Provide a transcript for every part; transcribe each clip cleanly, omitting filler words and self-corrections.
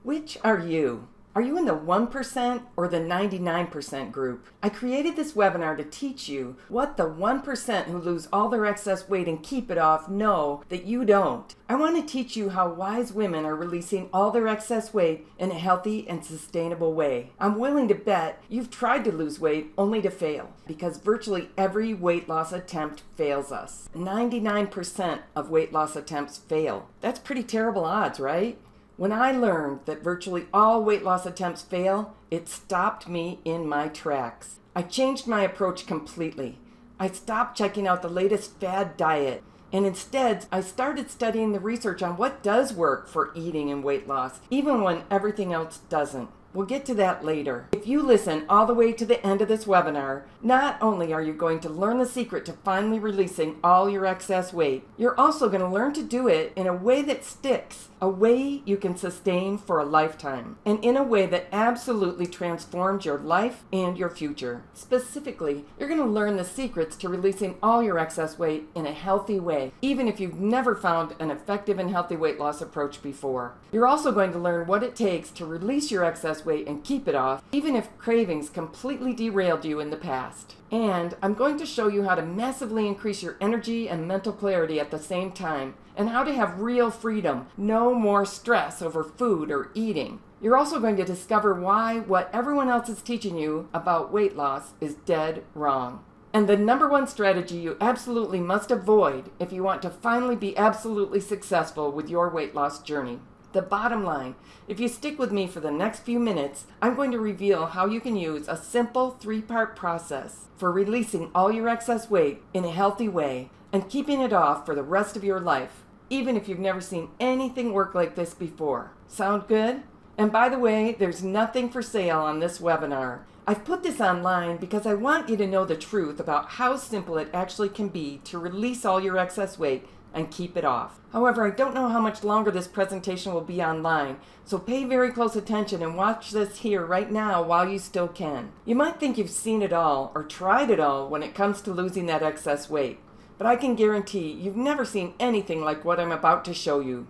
Which are you? Are you in the 1% or the 99% group? I created this webinar to teach you what the 1% who lose all their excess weight and keep it off know that you don't. I want to teach you how wise women are releasing all their excess weight in a healthy and sustainable way. I'm willing to bet you've tried to lose weight only to fail, because virtually every weight loss attempt fails us. 99% of weight loss attempts fail. That's pretty terrible odds, right? When I learned that virtually all weight loss attempts fail, it stopped me in my tracks. I changed my approach completely. I stopped checking out the latest fad diet, and instead I started studying the research on what does work for eating and weight loss, even when everything else doesn't. We'll get to that later. If you listen all the way to the end of this webinar, not only are you going to learn the secret to finally releasing all your excess weight, you're also going to learn to do it in a way that sticks, a way you can sustain for a lifetime, and in a way that absolutely transforms your life and your future. Specifically, you're going to learn the secrets to releasing all your excess weight in a healthy way, even if you've never found an effective and healthy weight loss approach before. You're also going to learn what it takes to release your excess weight and keep it off, even if cravings completely derailed you in the past. And I'm going to show you how to massively increase your energy and mental clarity at the same time, and how to have real freedom, no more stress over food or eating. You're also going to discover why what everyone else is teaching you about weight loss is dead wrong. And the number one strategy you absolutely must avoid if you want to finally be absolutely successful with your weight loss journey. The bottom line, if you stick with me for the next few minutes, I'm going to reveal how you can use a simple 3-part process for releasing all your excess weight in a healthy way and keeping it off for the rest of your life, even if you've never seen anything work like this before. Sound good? And by the way, there's nothing for sale on this webinar. I've put this online because I want you to know the truth about how simple it actually can be to release all your excess weight and keep it off. However, I don't know how much longer this presentation will be online, so pay very close attention and watch this here right now while you still can. You might think you've seen it all or tried it all when it comes to losing that excess weight, but I can guarantee you've never seen anything like what I'm about to show you.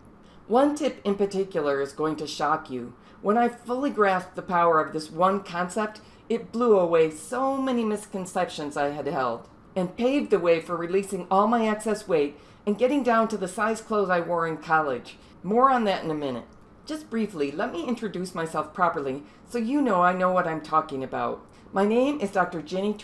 One tip in particular is going to shock you. When I fully grasped the power of this one concept, it blew away so many misconceptions I had held and paved the way for releasing all my excess weight and getting down to the size clothes I wore in college. More on that in a minute. Just briefly, let me introduce myself properly so you know I know what I'm talking about. My name is Dr. Ginny,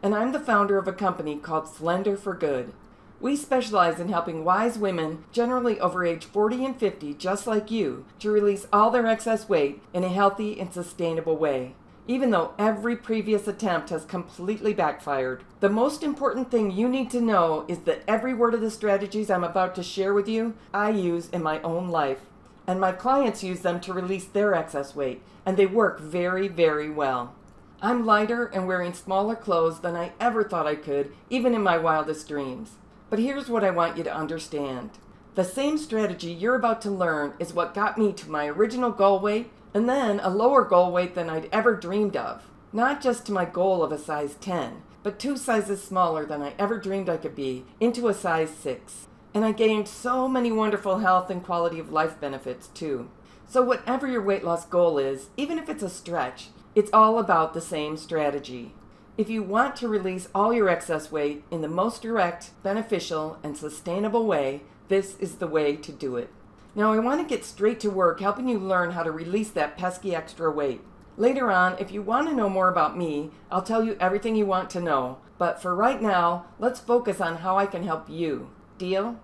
and I'm the founder of a company called Slender for Good. We specialize in helping wise women, generally over age 40 and 50, just like you, to release all their excess weight in a healthy and sustainable way, even though every previous attempt has completely backfired. The most important thing you need to know is that every word of the strategies I'm about to share with you, I use in my own life. And my clients use them to release their excess weight, and they work very, very well. I'm lighter and wearing smaller clothes than I ever thought I could, even in my wildest dreams. But here's what I want you to understand. The same strategy you're about to learn is what got me to my original goal weight, and then a lower goal weight than I'd ever dreamed of. Not just to my goal of a size 10, but 2 sizes smaller than I ever dreamed I could be, into a size 6. And I gained so many wonderful health and quality of life benefits too. So whatever your weight loss goal is, even if it's a stretch, it's all about the same strategy. If you want to release all your excess weight in the most direct, beneficial, and sustainable way, this is the way to do it. Now I want to get straight to work helping you learn how to release that pesky extra weight. Later on, if you want to know more about me, I'll tell you everything you want to know. But for right now, let's focus on how I can help you. Deal?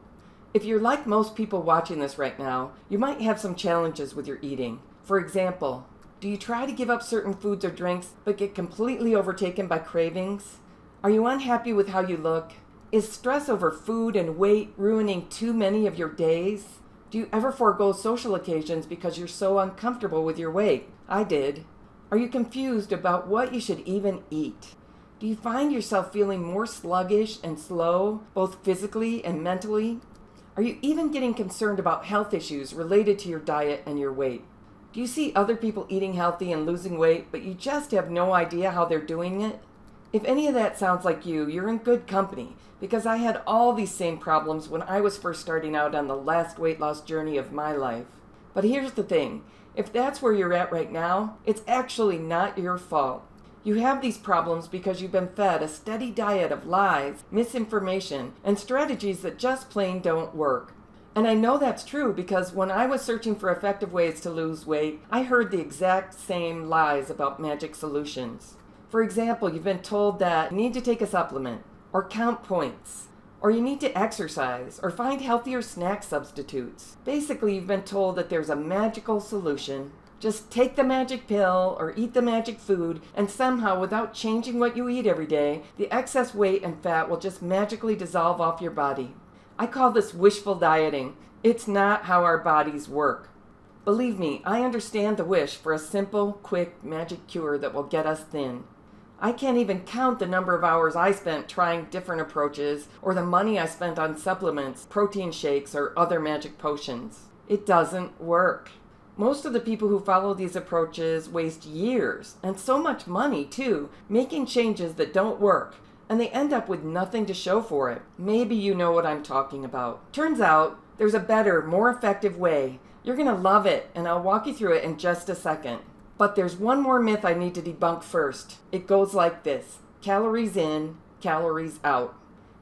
If you're like most people watching this right now, you might have some challenges with your eating. For example, do you try to give up certain foods or drinks but get completely overtaken by cravings? Are you unhappy with how you look? Is stress over food and weight ruining too many of your days? Do you ever forego social occasions because you're so uncomfortable with your weight? I did. Are you confused about what you should even eat? Do you find yourself feeling more sluggish and slow, both physically and mentally? Are you even getting concerned about health issues related to your diet and your weight? Do you see other people eating healthy and losing weight, but you just have no idea how they're doing it? If any of that sounds like you, you're in good company, because I had all these same problems when I was first starting out on the last weight loss journey of my life. But here's the thing. If that's where you're at right now, it's actually not your fault. You have these problems because you've been fed a steady diet of lies, misinformation, and strategies that just plain don't work. And I know that's true because when I was searching for effective ways to lose weight, I heard the exact same lies about magic solutions. For example, you've been told that you need to take a supplement, or count points, or you need to exercise, or find healthier snack substitutes. Basically, you've been told that there's a magical solution. Just take the magic pill or eat the magic food, and somehow, without changing what you eat every day, the excess weight and fat will just magically dissolve off your body. I call this wishful dieting. It's not how our bodies work. Believe me, I understand the wish for a simple, quick, magic cure that will get us thin. I can't even count the number of hours I spent trying different approaches, or the money I spent on supplements, protein shakes, or other magic potions. It doesn't work. Most of the people who follow these approaches waste years, and so much money too, making changes that don't work, and they end up with nothing to show for it. Maybe you know what I'm talking about. Turns out, there's a better, more effective way. You're gonna love it, and I'll walk you through it in just a second. But there's one more myth I need to debunk first. It goes like this: calories in, calories out.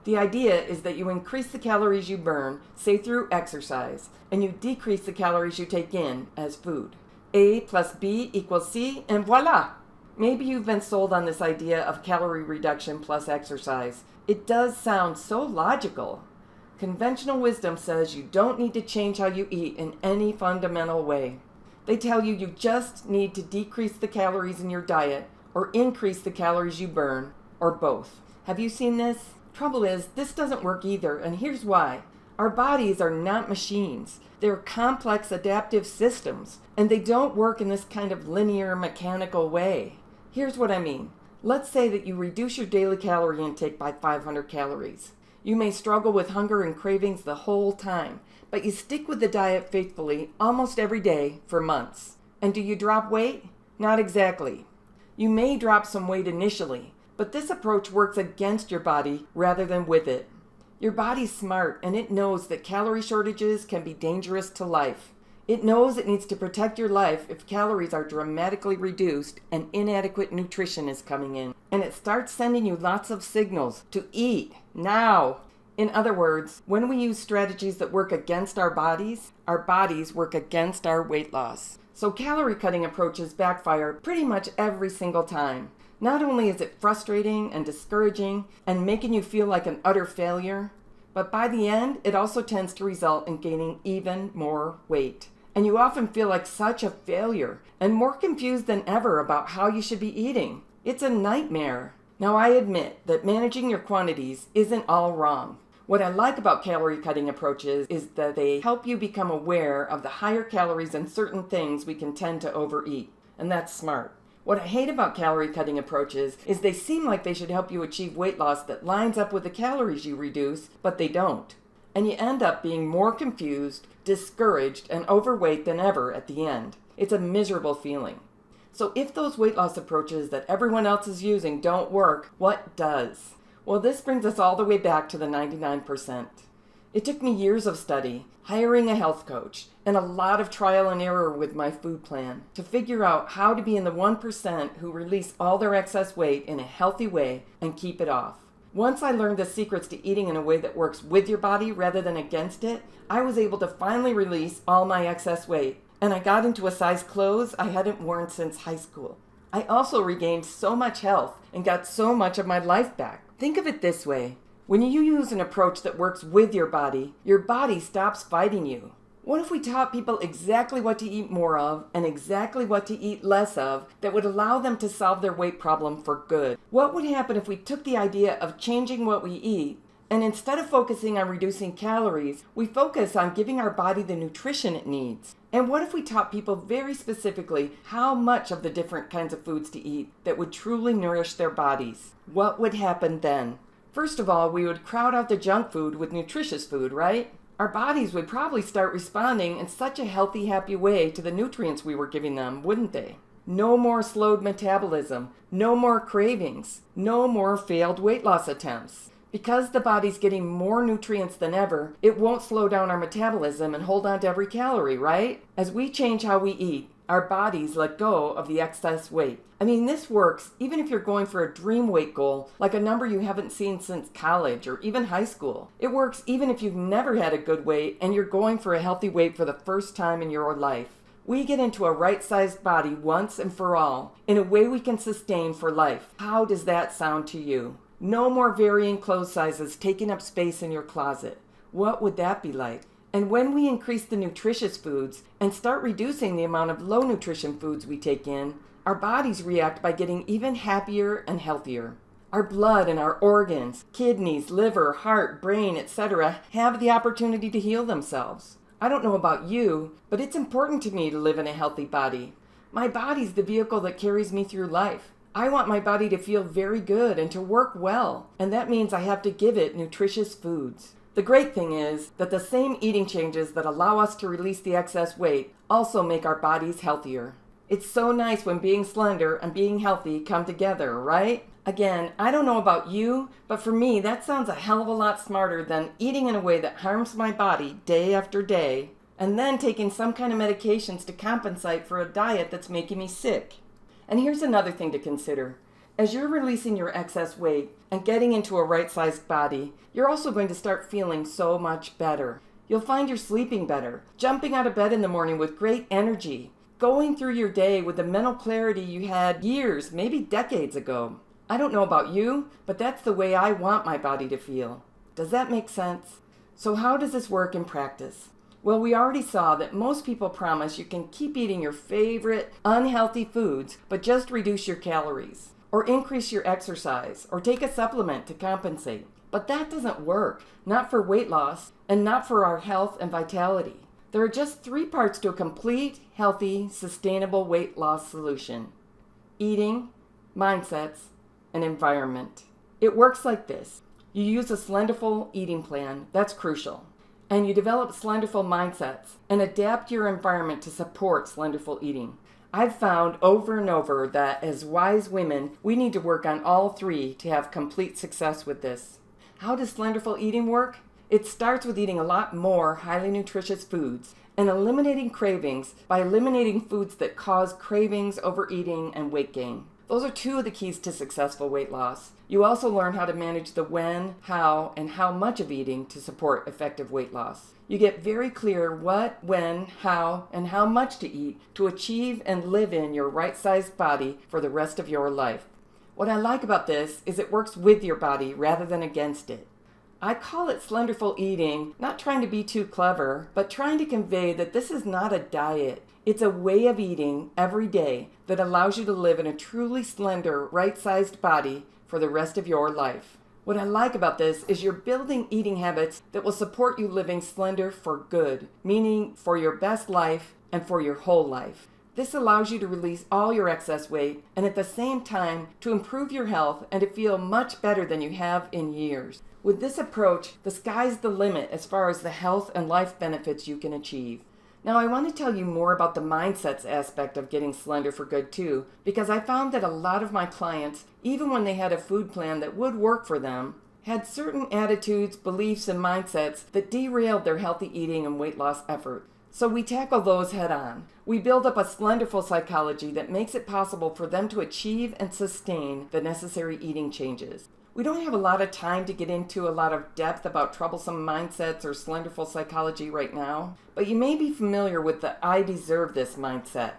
The idea is that you increase the calories you burn, say through exercise, and you decrease the calories you take in as food. A plus B equals C, and voila! Maybe you've been sold on this idea of calorie reduction plus exercise. It does sound so logical. Conventional wisdom says you don't need to change how you eat in any fundamental way. They tell you you just need to decrease the calories in your diet or increase the calories you burn, or both. Have you seen this? Trouble is, this doesn't work either, and here's why. Our bodies are not machines. They're complex adaptive systems, and they don't work in this kind of linear, mechanical way. Here's what I mean. Let's say that you reduce your daily calorie intake by 500 calories. You may struggle with hunger and cravings the whole time, but you stick with the diet faithfully almost every day for months. And do you drop weight? Not exactly. You may drop some weight initially, but this approach works against your body rather than with it. Your body's smart, and it knows that calorie shortages can be dangerous to life. It knows it needs to protect your life if calories are dramatically reduced and inadequate nutrition is coming in. And it starts sending you lots of signals to eat now. In other words, when we use strategies that work against our bodies work against our weight loss. So calorie cutting approaches backfire pretty much every single time. Not only is it frustrating and discouraging and making you feel like an utter failure, but by the end, it also tends to result in gaining even more weight. And you often feel like such a failure and more confused than ever about how you should be eating. It's a nightmare. Now, I admit that managing your quantities isn't all wrong. What I like about calorie cutting approaches is that they help you become aware of the higher calories in certain things we can tend to overeat. And that's smart. What I hate about calorie cutting approaches is they seem like they should help you achieve weight loss that lines up with the calories you reduce, but they don't. And you end up being more confused, discouraged, and overweight than ever at the end. It's a miserable feeling. So if those weight loss approaches that everyone else is using don't work, what does? Well, this brings us all the way back to the 99%. It took me years of study, hiring a health coach, and a lot of trial and error with my food plan to figure out how to be in the 1% who release all their excess weight in a healthy way and keep it off. Once I learned the secrets to eating in a way that works with your body rather than against it, I was able to finally release all my excess weight, and I got into a size clothes I hadn't worn since high school. I also regained so much health and got so much of my life back. Think of it this way. When you use an approach that works with your body stops fighting you. What if we taught people exactly what to eat more of and exactly what to eat less of that would allow them to solve their weight problem for good? What would happen if we took the idea of changing what we eat and instead of focusing on reducing calories, we focus on giving our body the nutrition it needs? And what if we taught people very specifically how much of the different kinds of foods to eat that would truly nourish their bodies? What would happen then? First of all, we would crowd out the junk food with nutritious food, right? Our bodies would probably start responding in such a healthy, happy way to the nutrients we were giving them, wouldn't they? No more slowed metabolism, no more cravings, no more failed weight loss attempts. Because the body's getting more nutrients than ever, it won't slow down our metabolism and hold on to every calorie, right? As we change how we eat, our bodies let go of the excess weight. I mean, this works even if you're going for a dream weight goal, like a number you haven't seen since college or even high school. It works even if you've never had a good weight and you're going for a healthy weight for the first time in your life. We get into a right-sized body once and for all, in a way we can sustain for life. How does that sound to you? No more varying clothes sizes taking up space in your closet. What would that be like? And when we increase the nutritious foods and start reducing the amount of low nutrition foods we take in, our bodies react by getting even happier and healthier. Our blood and our organs, kidneys, liver, heart, brain, etc., have the opportunity to heal themselves. I don't know about you, but it's important to me to live in a healthy body. My body's the vehicle that carries me through life. I want my body to feel very good and to work well, and that means I have to give it nutritious foods. The great thing is that the same eating changes that allow us to release the excess weight also make our bodies healthier. It's so nice when being slender and being healthy come together, right? Again, I don't know about you, but for me that sounds a hell of a lot smarter than eating in a way that harms my body day after day, and then taking some kind of medications to compensate for a diet that's making me sick. And here's another thing to consider. As you're releasing your excess weight and getting into a right-sized body, you're also going to start feeling so much better. You'll find you're sleeping better, jumping out of bed in the morning with great energy, going through your day with the mental clarity you had years, maybe decades ago. I don't know about you, but that's the way I want my body to feel. Does that make sense? So how does this work in practice? Well, we already saw that most people promise you can keep eating your favorite unhealthy foods, but just reduce your calories, or increase your exercise, or take a supplement to compensate. But that doesn't work, not for weight loss, and not for our health and vitality. There are just 3 parts to a complete, healthy, sustainable weight loss solution: eating, mindsets, and environment. It works like this. You use a slenderful eating plan, that's crucial. And you develop slenderful mindsets and adapt your environment to support slenderful eating. I've found over and over that as wise women, we need to work on all 3 to have complete success with this. How does slenderful eating work? It starts with eating a lot more highly nutritious foods and eliminating cravings by eliminating foods that cause cravings, overeating, and weight gain. Those are 2 of the keys to successful weight loss. You also learn how to manage the when, how, and how much of eating to support effective weight loss. You get very clear what, when, how, and how much to eat to achieve and live in your right-sized body for the rest of your life. What I like about this is it works with your body rather than against it. I call it slenderful eating, not trying to be too clever, but trying to convey that this is not a diet. It's a way of eating every day that allows you to live in a truly slender, right-sized body for the rest of your life. What I like about this is you're building eating habits that will support you living slender for good, meaning for your best life and for your whole life. This allows you to release all your excess weight and at the same time to improve your health and to feel much better than you have in years. With this approach, the sky's the limit as far as the health and life benefits you can achieve. Now, I want to tell you more about the mindsets aspect of getting slender for good too, because I found that a lot of my clients, even when they had a food plan that would work for them, had certain attitudes, beliefs, and mindsets that derailed their healthy eating and weight loss effort. So we tackle those head on. We build up a slenderful psychology that makes it possible for them to achieve and sustain the necessary eating changes. We don't have a lot of time to get into a lot of depth about troublesome mindsets or slenderful psychology right now, but you may be familiar with the I deserve this mindset.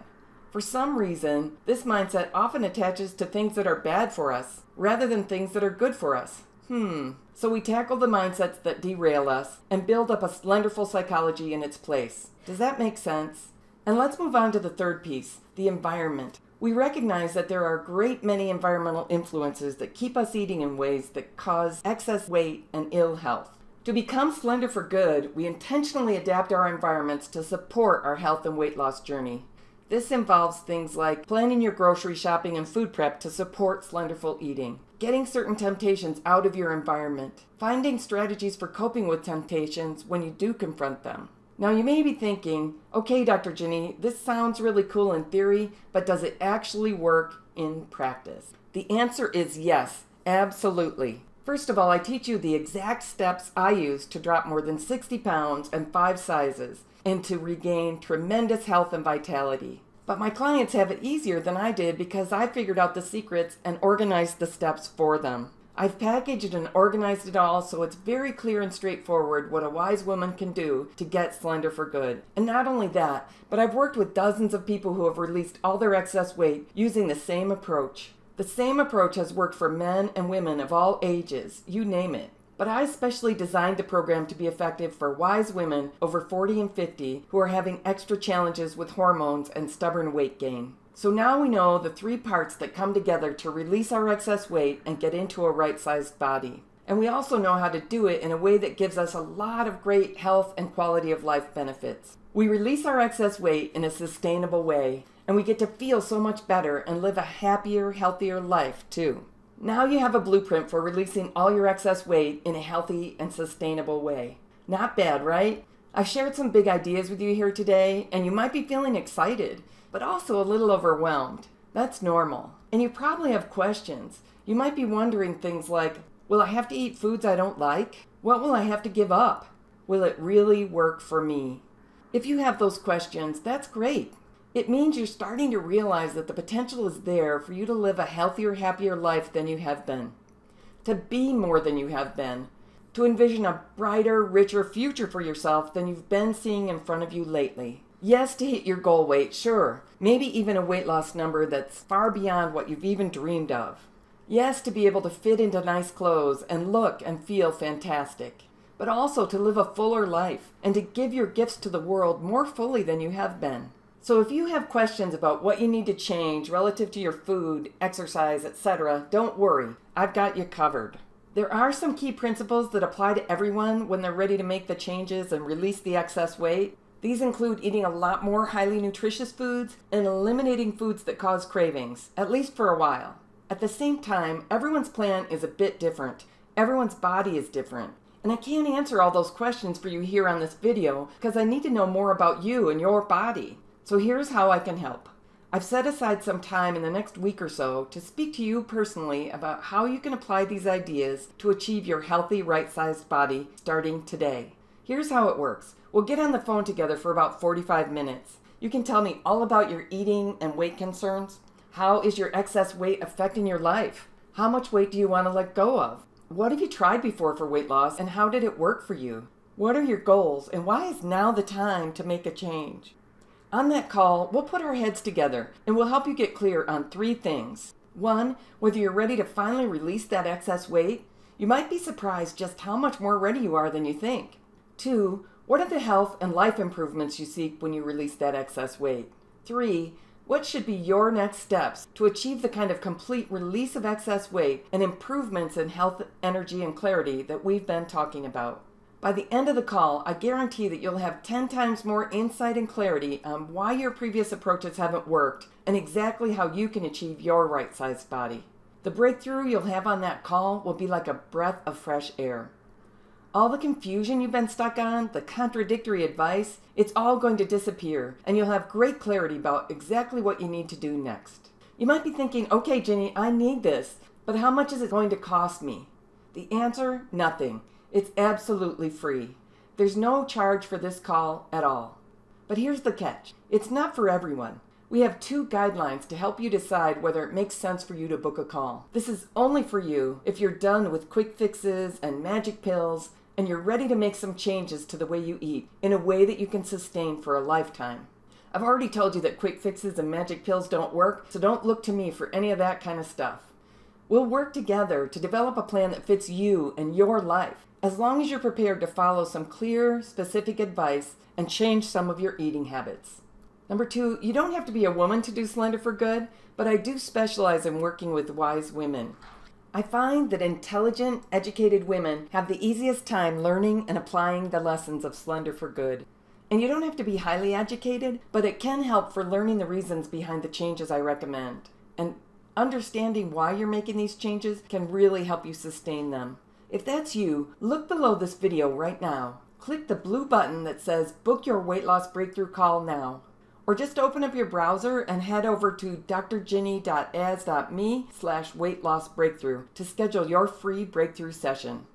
For some reason, this mindset often attaches to things that are bad for us, rather than things that are good for us. So we tackle the mindsets that derail us and build up a slenderful psychology in its place. Does that make sense? And let's move on to the 3rd piece, the environment. We recognize that there are a great many environmental influences that keep us eating in ways that cause excess weight and ill health. To become slender for good, we intentionally adapt our environments to support our health and weight loss journey. This involves things like planning your grocery shopping and food prep to support slenderful eating, getting certain temptations out of your environment, finding strategies for coping with temptations when you do confront them. Now you may be thinking, okay, Dr. Ginny, this sounds really cool in theory, but does it actually work in practice? The answer is yes, absolutely. First of all, I teach you the exact steps I use to drop more than 60 pounds and 5 sizes and to regain tremendous health and vitality. But my clients have it easier than I did because I figured out the secrets and organized the steps for them. I've packaged and organized it all so it's very clear and straightforward what a wise woman can do to get slender for good. And not only that, but I've worked with dozens of people who have released all their excess weight using the same approach. The same approach has worked for men and women of all ages, you name it. But I especially designed the program to be effective for wise women over 40 and 50 who are having extra challenges with hormones and stubborn weight gain. So now we know the 3 parts that come together to release our excess weight and get into a right-sized body. And we also know how to do it in a way that gives us a lot of great health and quality of life benefits. We release our excess weight in a sustainable way, and we get to feel so much better and live a happier, healthier life too. Now you have a blueprint for releasing all your excess weight in a healthy and sustainable way. Not bad, right? I've shared some big ideas with you here today, and you might be feeling excited, but also a little overwhelmed. That's normal. And you probably have questions. You might be wondering things like, will I have to eat foods I don't like? What will I have to give up? Will it really work for me? If you have those questions, that's great. It means you're starting to realize that the potential is there for you to live a healthier, happier life than you have been. To be more than you have been. To envision a brighter, richer future for yourself than you've been seeing in front of you lately. Yes, to hit your goal weight, sure. Maybe even a weight loss number that's far beyond what you've even dreamed of. Yes, to be able to fit into nice clothes and look and feel fantastic. But also to live a fuller life and to give your gifts to the world more fully than you have been. So if you have questions about what you need to change relative to your food, exercise, etc., don't worry. I've got you covered. There are some key principles that apply to everyone when they're ready to make the changes and release the excess weight. These include eating a lot more highly nutritious foods and eliminating foods that cause cravings, at least for a while. At the same time, everyone's plan is a bit different. Everyone's body is different. And I can't answer all those questions for you here on this video because I need to know more about you and your body. So here's how I can help. I've set aside some time in the next week or so to speak to you personally about how you can apply these ideas to achieve your healthy, right-sized body starting today. Here's how it works. We'll get on the phone together for about 45 minutes. You can tell me all about your eating and weight concerns. How is your excess weight affecting your life? How much weight do you want to let go of? What have you tried before for weight loss and how did it work for you? What are your goals and why is now the time to make a change? On that call, we'll put our heads together and we'll help you get clear on 3 things. 1, whether you're ready to finally release that excess weight. You might be surprised just how much more ready you are than you think. 2, what are the health and life improvements you seek when you release that excess weight? 3, what should be your next steps to achieve the kind of complete release of excess weight and improvements in health, energy, and clarity that we've been talking about? By the end of the call, I guarantee that you'll have 10 times more insight and clarity on why your previous approaches haven't worked and exactly how you can achieve your right-sized body. The breakthrough you'll have on that call will be like a breath of fresh air. All the confusion you've been stuck on, the contradictory advice, it's all going to disappear and you'll have great clarity about exactly what you need to do next. You might be thinking, okay, Ginny, I need this, but how much is it going to cost me? The answer, nothing. It's absolutely free. There's no charge for this call at all. But here's the catch. It's not for everyone. We have 2 guidelines to help you decide whether it makes sense for you to book a call. This is only for you if you're done with quick fixes and magic pills and you're ready to make some changes to the way you eat in a way that you can sustain for a lifetime. I've already told you that quick fixes and magic pills don't work, so don't look to me for any of that kind of stuff. We'll work together to develop a plan that fits you and your life, as long as you're prepared to follow some clear, specific advice and change some of your eating habits. Number 2, you don't have to be a woman to do Slender for Good, but I do specialize in working with wise women. I find that intelligent, educated women have the easiest time learning and applying the lessons of Slender for Good. And you don't have to be highly educated, but it can help for learning the reasons behind the changes I recommend. And understanding why you're making these changes can really help you sustain them. If that's you, look below this video right now. Click the blue button that says Book Your Weight Loss Breakthrough Call Now. or just open up your browser and head over to drginny.as.me/weight-loss-breakthrough to schedule your free breakthrough session.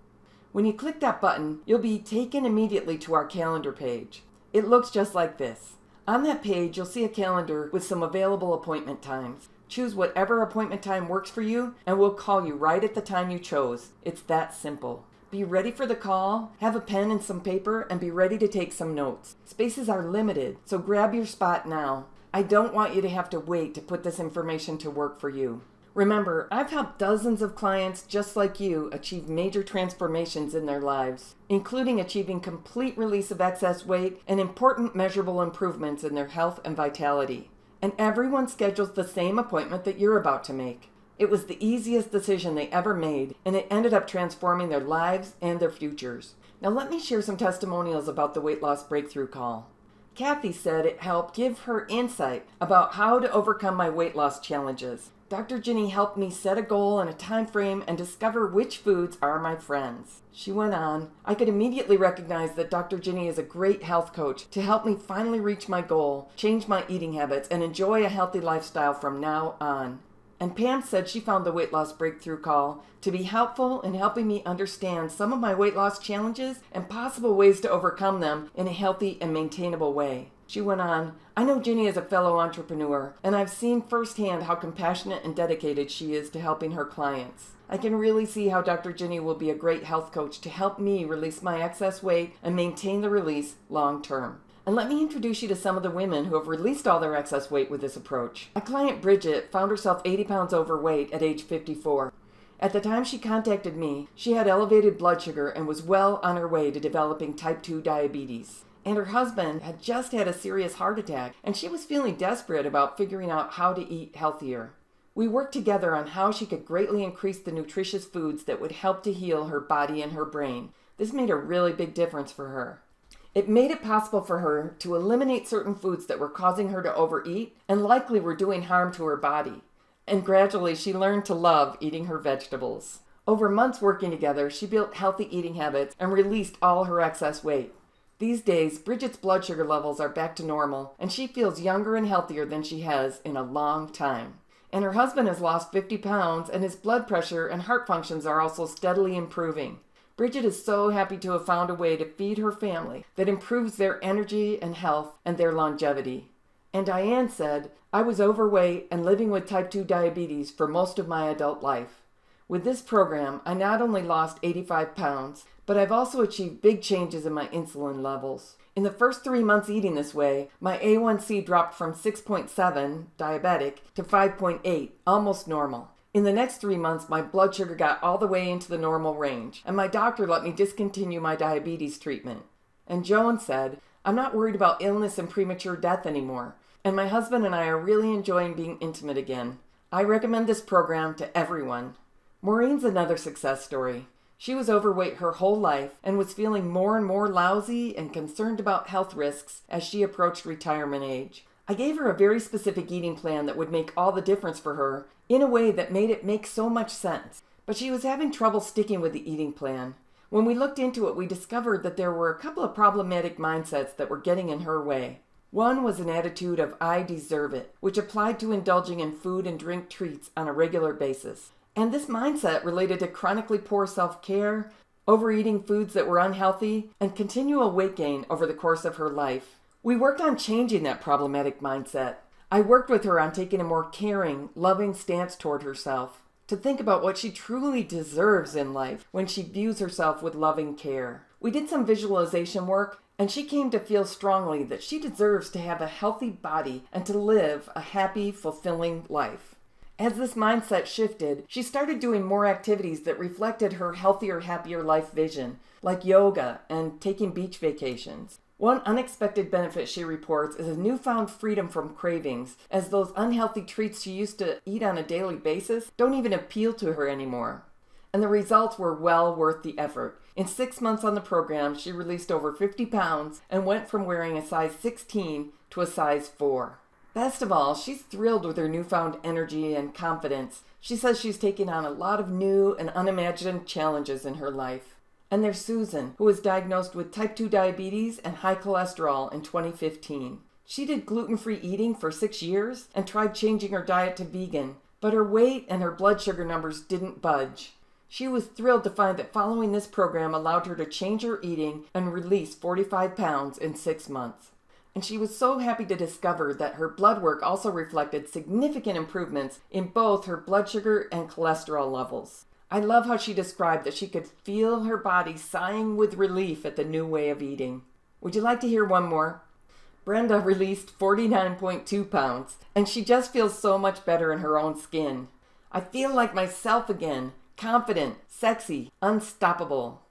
When you click that button, you'll be taken immediately to our calendar page. It looks just like this. On that page, you'll see a calendar with some available appointment times. Choose whatever appointment time works for you, and we'll call you right at the time you chose. It's that simple. Be ready for the call, have a pen and some paper, and be ready to take some notes. Spaces are limited, so grab your spot now. I don't want you to have to wait to put this information to work for you. Remember, I've helped dozens of clients just like you achieve major transformations in their lives, including achieving complete release of excess weight and important measurable improvements in their health and vitality. And everyone schedules the same appointment that you're about to make. It was the easiest decision they ever made, and it ended up transforming their lives and their futures. Now let me share some testimonials about the Weight Loss Breakthrough Call. Kathy said it helped give her insight about how to overcome my weight loss challenges. Dr. Ginny helped me set a goal and a time frame and discover which foods are my friends. She went on, I could immediately recognize that Dr. Ginny is a great health coach to help me finally reach my goal, change my eating habits, and enjoy a healthy lifestyle from now on. And Pam said she found the Weight Loss Breakthrough Call to be helpful in helping me understand some of my weight loss challenges and possible ways to overcome them in a healthy and maintainable way. She went on, I know Ginny is a fellow entrepreneur, and I've seen firsthand how compassionate and dedicated she is to helping her clients. I can really see how Dr. Ginny will be a great health coach to help me release my excess weight and maintain the release long term. And let me introduce you to some of the women who have released all their excess weight with this approach. A client, Bridget, found herself 80 pounds overweight at age 54. At the time she contacted me, she had elevated blood sugar and was well on her way to developing type 2 diabetes. And her husband had just had a serious heart attack, and she was feeling desperate about figuring out how to eat healthier. We worked together on how she could greatly increase the nutritious foods that would help to heal her body and her brain. This made a really big difference for her. It made it possible for her to eliminate certain foods that were causing her to overeat and likely were doing harm to her body. And gradually she learned to love eating her vegetables. Over months working together, she built healthy eating habits and released all her excess weight. These days, Bridget's blood sugar levels are back to normal, and she feels younger and healthier than she has in a long time. And her husband has lost 50 pounds, and his blood pressure and heart functions are also steadily improving. Bridget is so happy to have found a way to feed her family that improves their energy and health and their longevity. And Diane said, I was overweight and living with type 2 diabetes for most of my adult life. With this program, I not only lost 85 pounds, but I've also achieved big changes in my insulin levels. In the first 3 months eating this way, my A1C dropped from 6.7, diabetic, to 5.8, almost normal. In the next 3 months, my blood sugar got all the way into the normal range, and my doctor let me discontinue my diabetes treatment. And Joan said, I'm not worried about illness and premature death anymore, and my husband and I are really enjoying being intimate again. I recommend this program to everyone. Maureen's another success story. She was overweight her whole life and was feeling more and more lousy and concerned about health risks as she approached retirement age. I gave her a very specific eating plan that would make all the difference for her in a way that made it make so much sense. But she was having trouble sticking with the eating plan. When we looked into it, we discovered that there were a couple of problematic mindsets that were getting in her way. One was an attitude of I deserve it, which applied to indulging in food and drink treats on a regular basis. And this mindset related to chronically poor self-care, overeating foods that were unhealthy, and continual weight gain over the course of her life. We worked on changing that problematic mindset. I worked with her on taking a more caring, loving stance toward herself, to think about what she truly deserves in life when she views herself with loving care. We did some visualization work, and she came to feel strongly that she deserves to have a healthy body and to live a happy, fulfilling life. As this mindset shifted, she started doing more activities that reflected her healthier, happier life vision, like yoga and taking beach vacations. One unexpected benefit she reports is a newfound freedom from cravings, as those unhealthy treats she used to eat on a daily basis don't even appeal to her anymore. And the results were well worth the effort. In 6 months on the program, she released over 50 pounds and went from wearing a size 16 to a size 4. Best of all, she's thrilled with her newfound energy and confidence. She says she's taken on a lot of new and unimagined challenges in her life. And there's Susan, who was diagnosed with type 2 diabetes and high cholesterol in 2015. She did gluten-free eating for 6 years and tried changing her diet to vegan, but her weight and her blood sugar numbers didn't budge. She was thrilled to find that following this program allowed her to change her eating and release 45 pounds in 6 months. And she was so happy to discover that her blood work also reflected significant improvements in both her blood sugar and cholesterol levels. I love how she described that she could feel her body sighing with relief at the new way of eating. Would you like to hear one more? Brenda released 49.2 pounds, and she just feels so much better in her own skin. I feel like myself again, confident, sexy, unstoppable.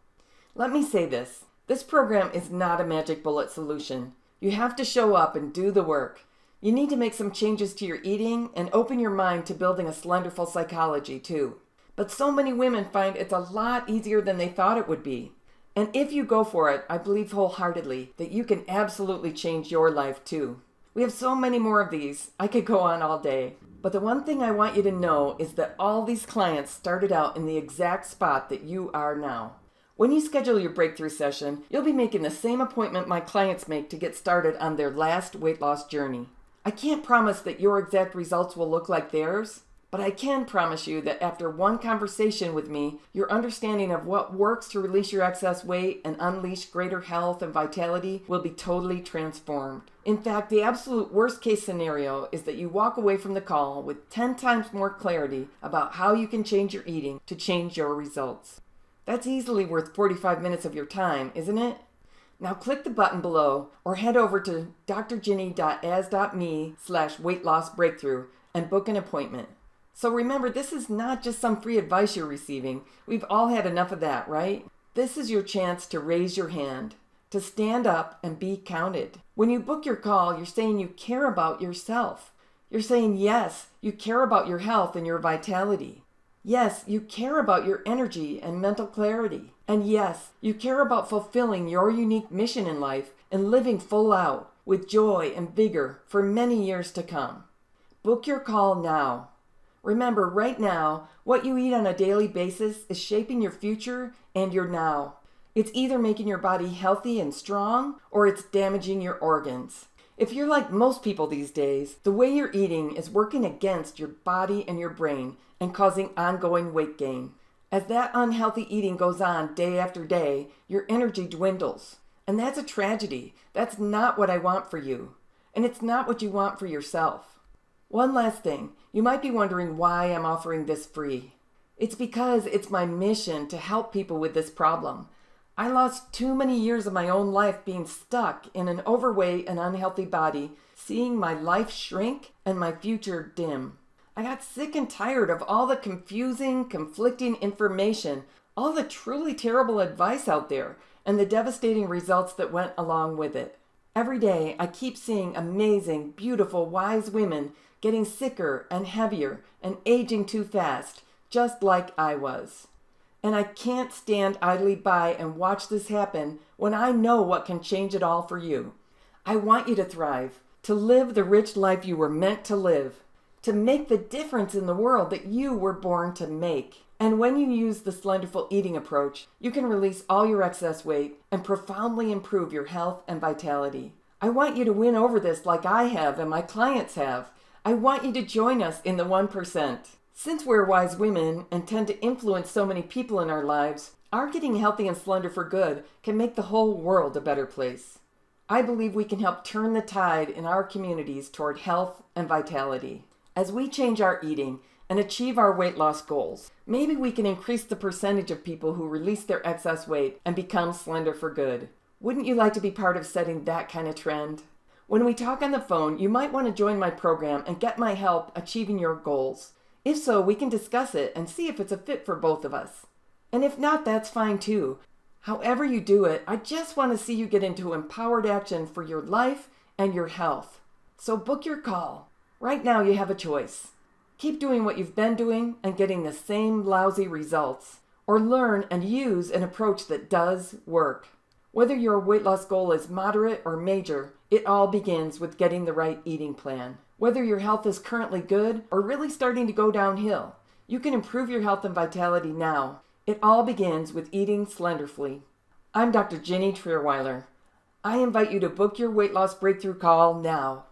Let me say this. This program is not a magic bullet solution. You have to show up and do the work. You need to make some changes to your eating and open your mind to building a slenderful psychology too. But so many women find it's a lot easier than they thought it would be. And if you go for it, I believe wholeheartedly that you can absolutely change your life too. We have so many more of these. I could go on all day. But the one thing I want you to know is that all these clients started out in the exact spot that you are now. When you schedule your breakthrough session, you'll be making the same appointment my clients make to get started on their last weight loss journey. I can't promise that your exact results will look like theirs, but I can promise you that after one conversation with me, your understanding of what works to release your excess weight and unleash greater health and vitality will be totally transformed. In fact, the absolute worst case scenario is that you walk away from the call with 10 times more clarity about how you can change your eating to change your results. That's easily worth 45 minutes of your time, isn't it? Now click the button below or head over to drginny.as.me/weight-loss-breakthrough and book an appointment. So remember, this is not just some free advice you're receiving. We've all had enough of that, right? This is your chance to raise your hand, to stand up and be counted. When you book your call, you're saying you care about yourself. You're saying, yes, you care about your health and your vitality. Yes, you care about your energy and mental clarity. And yes, you care about fulfilling your unique mission in life and living full out with joy and vigor for many years to come. Book your call now. Remember, right now, what you eat on a daily basis is shaping your future and your now. It's either making your body healthy and strong, or it's damaging your organs. If you're like most people these days, the way you're eating is working against your body and your brain and causing ongoing weight gain. As that unhealthy eating goes on day after day, your energy dwindles. And that's a tragedy. That's not what I want for you. And it's not what you want for yourself. One last thing. You might be wondering why I'm offering this free. It's because it's my mission to help people with this problem. I lost too many years of my own life being stuck in an overweight and unhealthy body, seeing my life shrink and my future dim. I got sick and tired of all the confusing, conflicting information, all the truly terrible advice out there, and the devastating results that went along with it. Every day, I keep seeing amazing, beautiful, wise women getting sicker and heavier and aging too fast, just like I was. And I can't stand idly by and watch this happen when I know what can change it all for you. I want you to thrive, to live the rich life you were meant to live, to make the difference in the world that you were born to make. And when you use the Slenderful Eating approach, you can release all your excess weight and profoundly improve your health and vitality. I want you to win over this like I have and my clients have. I want you to join us in the 1%. Since we're wise women and tend to influence so many people in our lives, our getting healthy and slender for good can make the whole world a better place. I believe we can help turn the tide in our communities toward health and vitality. As we change our eating and achieve our weight loss goals, maybe we can increase the percentage of people who release their excess weight and become slender for good. Wouldn't you like to be part of setting that kind of trend? When we talk on the phone, you might want to join my program and get my help achieving your goals. If so, we can discuss it and see if it's a fit for both of us. And if not, that's fine too. However you do it, I just want to see you get into empowered action for your life and your health. So book your call. Right now you have a choice. Keep doing what you've been doing and getting the same lousy results, or learn and use an approach that does work. Whether your weight loss goal is moderate or major, it all begins with getting the right eating plan. Whether your health is currently good or really starting to go downhill, you can improve your health and vitality now. It all begins with eating slenderfully. I'm Dr. Ginny Trierweiler. I invite you to book your weight loss breakthrough call now.